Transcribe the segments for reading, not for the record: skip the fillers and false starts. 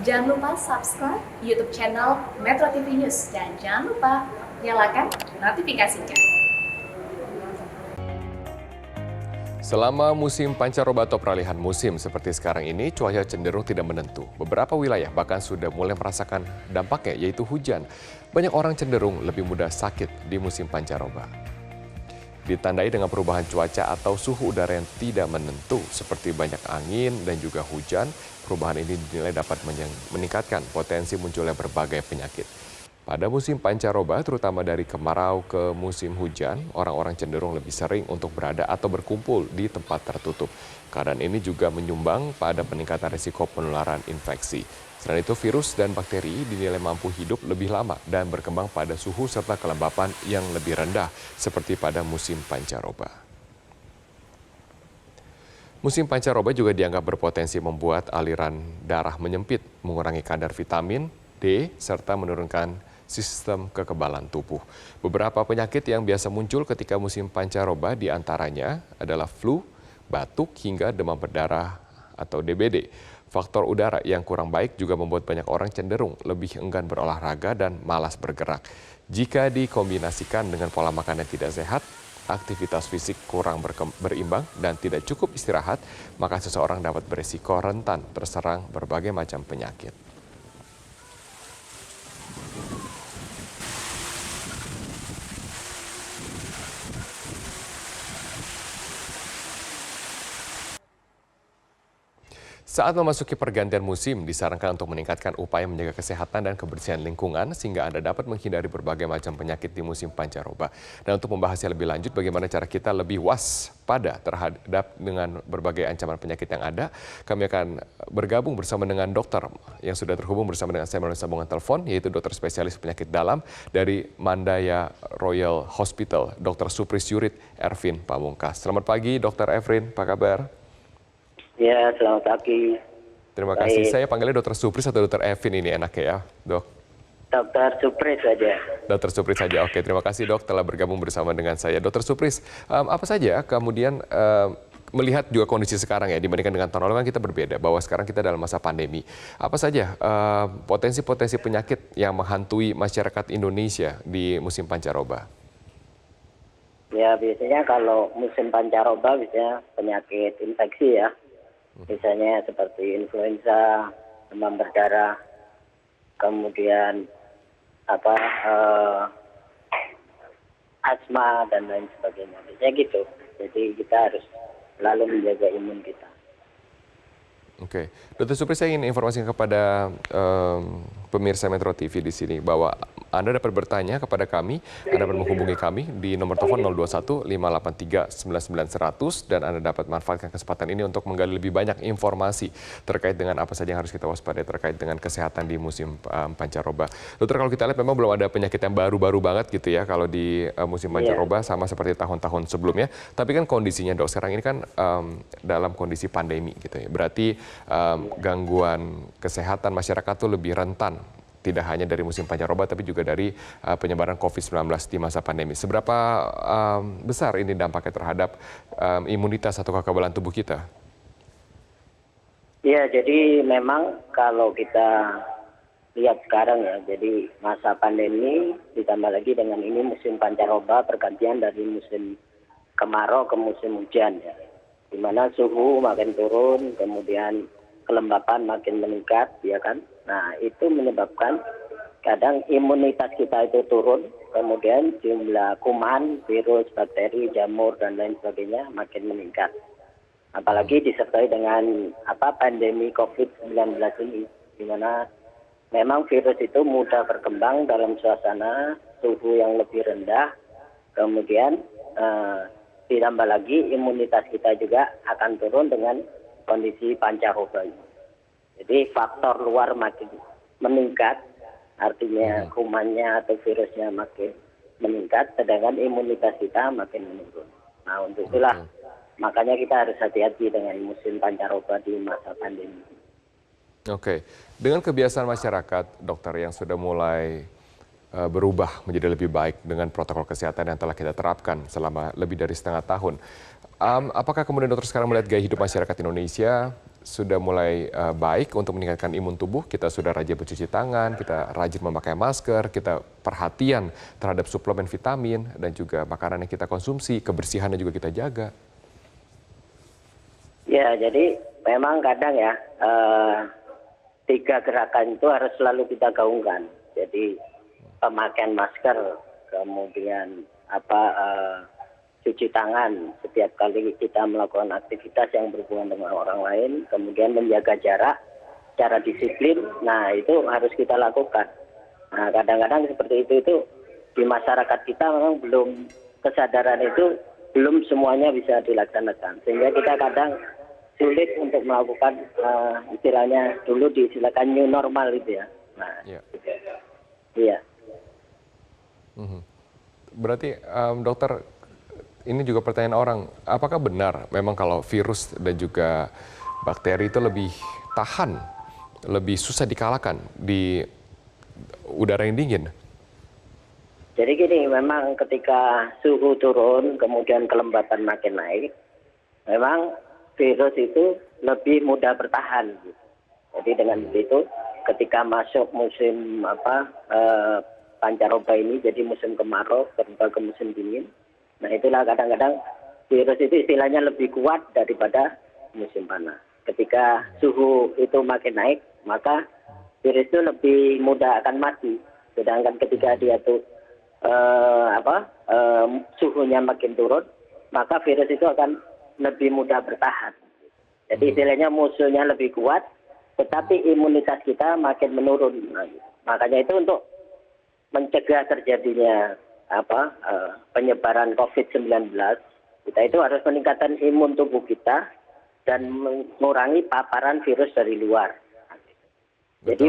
Jangan lupa subscribe YouTube channel Metro TV News dan jangan lupa nyalakan notifikasinya. Selama musim pancaroba atau peralihan musim seperti sekarang ini, cuaca cenderung tidak menentu. Beberapa wilayah bahkan sudah mulai merasakan dampaknya, yaitu hujan. Banyak orang cenderung lebih mudah sakit di musim pancaroba. Ditandai dengan perubahan cuaca atau suhu udara yang tidak menentu, seperti banyak angin dan juga hujan, perubahan ini dinilai dapat meningkatkan potensi munculnya berbagai penyakit. Pada musim pancaroba, terutama dari kemarau ke musim hujan, orang-orang cenderung lebih sering untuk berada atau berkumpul di tempat tertutup. Keadaan ini juga menyumbang pada peningkatan risiko penularan infeksi. Selain itu, virus dan bakteri dinilai mampu hidup lebih lama dan berkembang pada suhu serta kelembapan yang lebih rendah, seperti pada musim pancaroba. Musim pancaroba juga dianggap berpotensi membuat aliran darah menyempit, mengurangi kadar vitamin D, serta menurunkan sistem kekebalan tubuh. Beberapa penyakit yang biasa muncul ketika musim pancaroba diantaranya adalah flu, batuk, hingga demam berdarah atau DBD. Faktor udara yang kurang baik juga membuat banyak orang cenderung lebih enggan berolahraga dan malas bergerak. Jika dikombinasikan dengan pola makan yang tidak sehat, aktivitas fisik kurang berimbang dan tidak cukup istirahat, maka seseorang dapat berisiko rentan terserang berbagai macam penyakit. Saat memasuki pergantian musim, disarankan untuk meningkatkan upaya menjaga kesehatan dan kebersihan lingkungan sehingga Anda dapat menghindari berbagai macam penyakit di musim pancaroba. Dan untuk membahasnya lebih lanjut, bagaimana cara kita lebih waspada terhadap dengan berbagai ancaman penyakit yang ada, kami akan bergabung bersama dengan dokter yang sudah terhubung bersama dengan saya melalui sambungan telepon, yaitu dokter spesialis penyakit dalam dari Mandaya Royal Hospital, Dr. Supris Yurit Ervin Pamungkas. Selamat pagi, Dr. Ervin, apa kabar? Ya, selamat pagi. Terima kasih. Saya panggilnya Dr. Supris atau Dr. Evin ini enaknya ya, dok? Dr. Supris saja. Dr. Supris saja. Oke, terima kasih dok telah bergabung bersama dengan saya. Dr. Supris, apa saja kemudian melihat juga kondisi sekarang ya, dibandingkan dengan tahun lalu kan kita berbeda, bahwa sekarang kita dalam masa pandemi. Apa saja potensi-potensi penyakit yang menghantui masyarakat Indonesia di musim pancaroba? Ya, biasanya kalau musim pancaroba biasanya penyakit infeksi ya. Misalnya seperti influenza, demam berdarah, kemudian asma dan lain sebagainya. Biasanya gitu. Jadi kita harus selalu menjaga imun kita. Oke, Dr. Supri, saya ingin informasikan kepada pemirsa Metro TV di sini bahwa Anda dapat bertanya kepada kami, Anda dapat menghubungi kami di nomor telepon 021 583 9900 dan Anda dapat manfaatkan kesempatan ini untuk menggali lebih banyak informasi terkait dengan apa saja yang harus kita waspadai terkait dengan kesehatan di musim pancaroba. Dokter, kalau kita lihat memang belum ada penyakit yang baru-baru banget gitu ya kalau di musim pancaroba, sama seperti tahun-tahun sebelumnya. Tapi kan kondisinya dok sekarang ini kan dalam kondisi pandemi gitu ya. Berarti gangguan kesehatan masyarakat tuh lebih rentan, tidak hanya dari musim pancaroba tapi juga dari penyebaran COVID-19 di masa pandemi. Seberapa besar ini dampaknya terhadap imunitas atau kekebalan tubuh kita? Ya, jadi memang kalau kita lihat sekarang ya, jadi masa pandemi ditambah lagi dengan ini musim pancaroba, pergantian dari musim kemarau ke musim hujan ya. Di mana suhu makin turun, kemudian kelembapan makin meningkat, ya kan? Nah, itu menyebabkan kadang imunitas kita itu turun, kemudian jumlah kuman, virus, bakteri, jamur, dan lain sebagainya makin meningkat. Apalagi disertai dengan pandemi COVID-19 ini, di mana memang virus itu mudah berkembang dalam suasana suhu yang lebih rendah, kemudian ditambah lagi imunitas kita juga akan turun dengan kondisi pancaroba ini. Jadi faktor luar makin meningkat, artinya kumannya atau virusnya makin meningkat, sedangkan imunitas kita makin menurun. Nah, untuk itulah makanya kita harus hati-hati dengan musim pancaroba di masa pandemi. Oke, dengan kebiasaan masyarakat, dokter, yang sudah mulai berubah menjadi lebih baik dengan protokol kesehatan yang telah kita terapkan selama lebih dari setengah tahun. Apakah kemudian dokter sekarang melihat gaya hidup masyarakat Indonesia sudah mulai baik untuk meningkatkan imun tubuh, kita sudah rajin mencuci tangan, kita rajin memakai masker, kita perhatian terhadap suplemen vitamin dan juga makanan yang kita konsumsi, kebersihannya juga kita jaga. Ya, jadi memang kadang ya, 3 gerakan itu harus selalu kita gaungkan. Jadi pemakaian masker, kemudian cuci tangan setiap kali kita melakukan aktivitas yang berhubungan dengan orang lain, kemudian menjaga jarak, cara disiplin. Nah, itu harus kita lakukan. Nah, kadang-kadang seperti itu di masyarakat kita memang belum, kesadaran itu belum semuanya bisa dilaksanakan, sehingga kita kadang sulit untuk melakukan istilahnya dulu diistilahkan new normal itu ya. Nah, iya. Berarti dokter, ini juga pertanyaan orang, apakah benar memang kalau virus dan juga bakteri itu lebih tahan, lebih susah dikalahkan di udara yang dingin? Jadi gini, memang ketika suhu turun, kemudian kelembapan makin naik, memang virus itu lebih mudah bertahan. Jadi dengan begitu, ketika masuk musim pancaroba ini, jadi musim kemarau, berubah ke musim dingin, nah itulah kadang-kadang virus itu istilahnya lebih kuat daripada musim panas. Ketika suhu itu makin naik, maka virus itu lebih mudah akan mati. Sedangkan ketika dia tuh suhunya makin turun, maka virus itu akan lebih mudah bertahan. Jadi istilahnya musuhnya lebih kuat, tetapi imunitas kita makin menurun. Makanya itu untuk mencegah terjadinya penyebaran COVID-19, kita itu harus meningkatkan imun tubuh kita dan mengurangi paparan virus dari luar. Jadi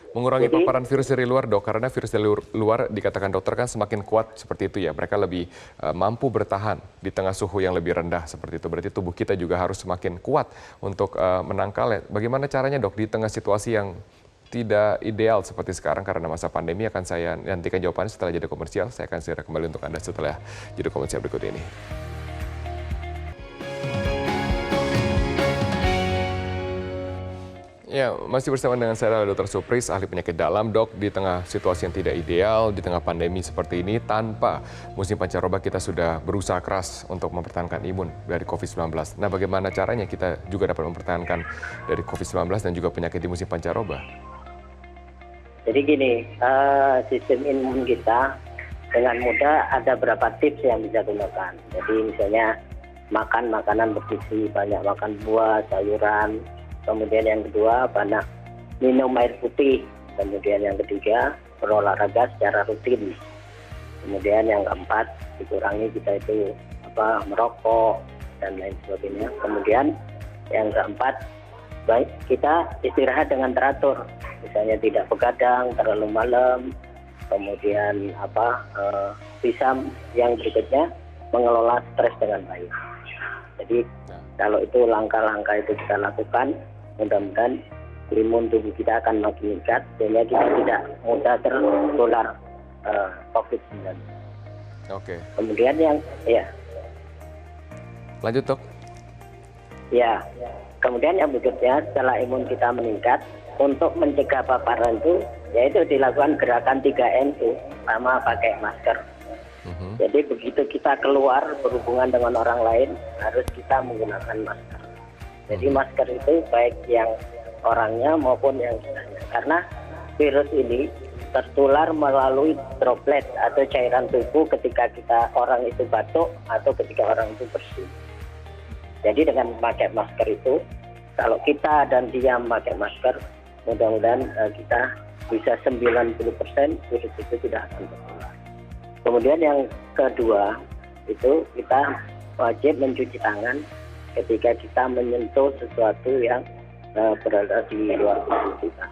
mengurangi paparan virus dari luar, Dok, karena virus dari luar dikatakan dokter kan semakin kuat seperti itu ya. Mereka lebih mampu bertahan di tengah suhu yang lebih rendah seperti itu. Berarti tubuh kita juga harus semakin kuat untuk menangkalnya. Bagaimana caranya, Dok, di tengah situasi yang tidak ideal seperti sekarang karena masa pandemi? Akan saya nantikan jawabannya setelah jeda komersial. Saya akan segera kembali untuk Anda setelah jeda komersial berikut ini. Ya, masih bersama dengan saya Dr. Supris, ahli penyakit dalam. Dok, di tengah situasi yang tidak ideal, di tengah pandemi seperti ini, tanpa musim pancaroba kita sudah berusaha keras untuk mempertahankan imun dari COVID-19. Nah, bagaimana caranya kita juga dapat mempertahankan dari COVID-19 dan juga penyakit di musim pancaroba? Jadi gini, sistem imun kita dengan mudah ada beberapa tips yang bisa dilakukan. Jadi misalnya makan makanan bergizi, banyak makan buah, sayuran. Kemudian yang kedua, banyak minum air putih. Kemudian yang ketiga, berolahraga secara rutin. Kemudian yang keempat, dikurangi kita itu merokok dan lain sebagainya. Kemudian yang keempat, baik kita istirahat dengan teratur. Misalnya tidak begadang terlalu malam. Kemudian bisa yang berikutnya mengelola stres dengan baik. Jadi kalau itu langkah-langkah itu kita lakukan, mudah-mudahan imun tubuh kita akan makin meningkat sehingga kita tidak mudah tertular COVID-19. Oke. Kemudian lanjut, Dok. Ya, kemudian yang berikutnya setelah imun kita meningkat, untuk mencegah paparan itu yaitu dilakukan gerakan 3M itu, sama pakai masker. Jadi begitu kita keluar berhubungan dengan orang lain, harus kita menggunakan masker. Jadi masker itu baik yang orangnya maupun yang kitanya. Karena virus ini tertular melalui droplet atau cairan tubuh ketika orang itu batuk atau ketika orang itu bersin. Jadi dengan memakai masker itu, kalau kita dan dia memakai masker, mudah-mudahan kita bisa 90% virus itu tidak akan tertular. Kemudian yang kedua, itu kita wajib mencuci tangan ketika kita menyentuh sesuatu yang berada di luar tubuh kita.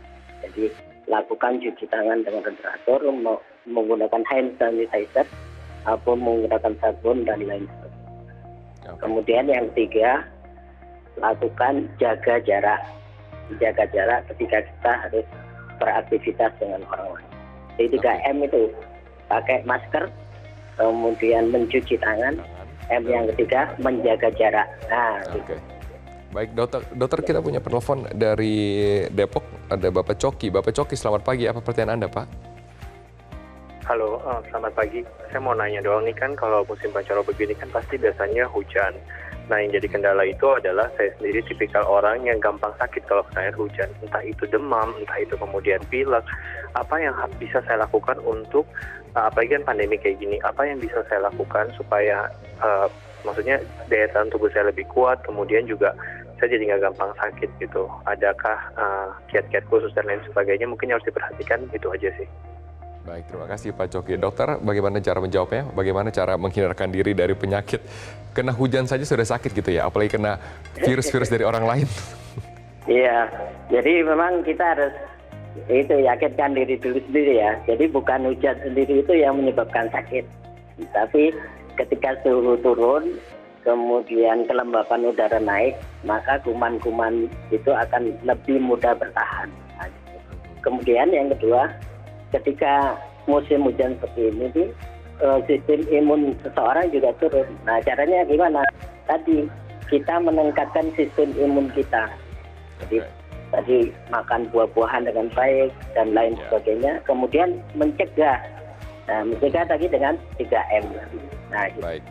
Jadi lakukan cuci tangan dengan teratur, menggunakan hand sanitizer, ataupun menggunakan sabun dan lain sebagainya. Kemudian yang ketiga, lakukan jaga jarak. Jaga jarak ketika kita harus beraktivitas dengan orang lain. Jadi 3M itu, pakai masker, kemudian mencuci tangan, M yang ketiga menjaga jarak. Nah, Oke. Baik, dokter kita punya penelpon dari Depok, ada Bapak Coki. Bapak Coki, selamat pagi. Apa pertanyaan Anda, Pak? Halo, selamat pagi. Saya mau nanya doang nih, kan kalau musim pancaroba begini kan pasti biasanya hujan. Nah, yang jadi kendala itu adalah saya sendiri tipikal orang yang gampang sakit kalau kena air hujan. Entah itu demam, entah itu kemudian pilek. Apa yang bisa saya lakukan untuk, apalagi kan pandemi kayak gini, apa yang bisa saya lakukan supaya, maksudnya daya tahan tubuh saya lebih kuat, kemudian juga saya jadi nggak gampang sakit gitu. Adakah kiat-kiat khusus dan lain sebagainya mungkin yang harus diperhatikan, itu aja sih. Baik, terima kasih Pak Coki. Dokter, bagaimana cara menjawabnya? Bagaimana cara menghindarkan diri dari penyakit? Kena hujan saja sudah sakit gitu ya, apalagi kena virus-virus dari orang lain. iya. Jadi memang kita harus itu yakinkan diri dulu sendiri ya. Jadi bukan hujan sendiri itu yang menyebabkan sakit. Tapi ketika suhu turun, kemudian kelembapan udara naik, maka kuman-kuman itu akan lebih mudah bertahan. Nah, gitu. Kemudian yang kedua, ketika musim hujan seperti ini, sistem imun seseorang juga turun. Nah, caranya gimana? Tadi kita meningkatkan sistem imun kita. Jadi tadi makan buah-buahan dengan baik dan lain sebagainya. Kemudian mencegah. Nah, mencegah tadi dengan 3M. Nah, gitu. Baik.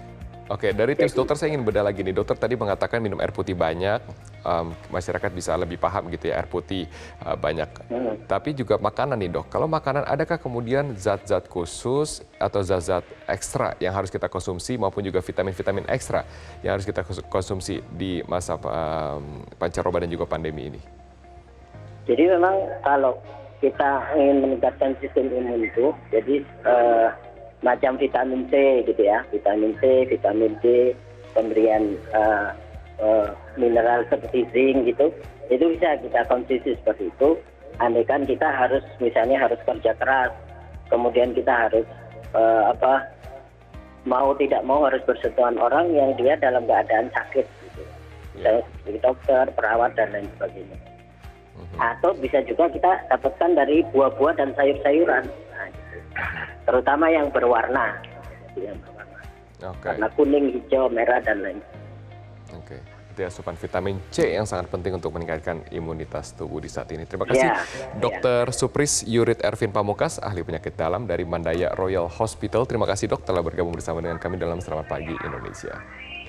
Oke, dari tips dokter saya ingin beda lagi nih. Dokter tadi mengatakan minum air putih banyak, masyarakat bisa lebih paham gitu ya, air putih banyak. Tapi juga makanan nih dok, kalau makanan adakah kemudian zat-zat khusus atau zat-zat ekstra yang harus kita konsumsi maupun juga vitamin-vitamin ekstra yang harus kita konsumsi di masa pancaroba dan juga pandemi ini? Jadi memang kalau kita ingin meningkatkan sistem imun itu, jadi macam vitamin C gitu ya, vitamin C, vitamin D, pemberian mineral seperti zinc gitu, itu bisa kita konsumsi seperti itu. Andaikan kita harus misalnya harus kerja keras, kemudian kita harus mau tidak mau harus bersentuhan orang yang dia dalam keadaan sakit gitu. Misalnya seperti dokter, perawat dan lain sebagainya. Atau bisa juga kita dapatkan dari buah-buah dan sayur-sayuran. Nah, gitu. Terutama yang berwarna. Warna kuning, hijau, merah, dan lain. Oke. Itu asupan vitamin C yang sangat penting untuk meningkatkan imunitas tubuh di saat ini. Terima kasih Dr. Supris Yurit Ervin Pamungkas, ahli penyakit dalam dari Mandaya Royal Hospital. Terima kasih dok telah bergabung bersama dengan kami dalam Selamat Pagi Indonesia.